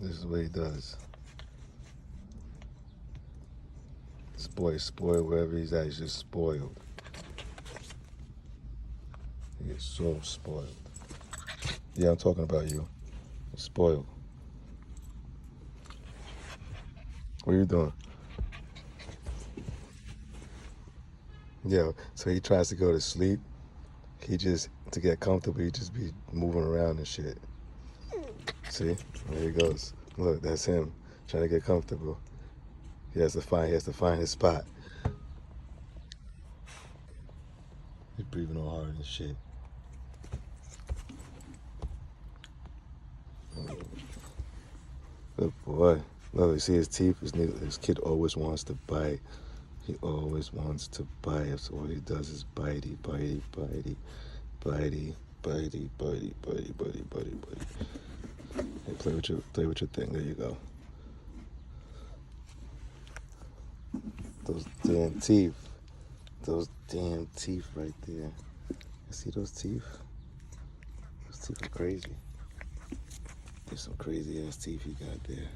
This is what he does. This boy is spoiled wherever he's at. He's just spoiled. He is so spoiled. Yeah, I'm talking about you. You're spoiled. What are you doing? Yeah, so he tries to go to sleep. He just, to get comfortable, he just be moving around and shit. See? There he goes. Look, that's him trying to get comfortable. He has to find his spot. He's breathing all hard and shit. Good boy. Look, you see his teeth? His kid always wants to bite. He always wants to bite. So all he does is bitey, bitey, bitey, bitey, bitey, bitey, bitey, bitey, bitey, bitey. Hey, play with your thing. There you go. Those damn teeth. Those damn teeth right there. You see those teeth? Those teeth are crazy. There's some crazy ass teeth he got there.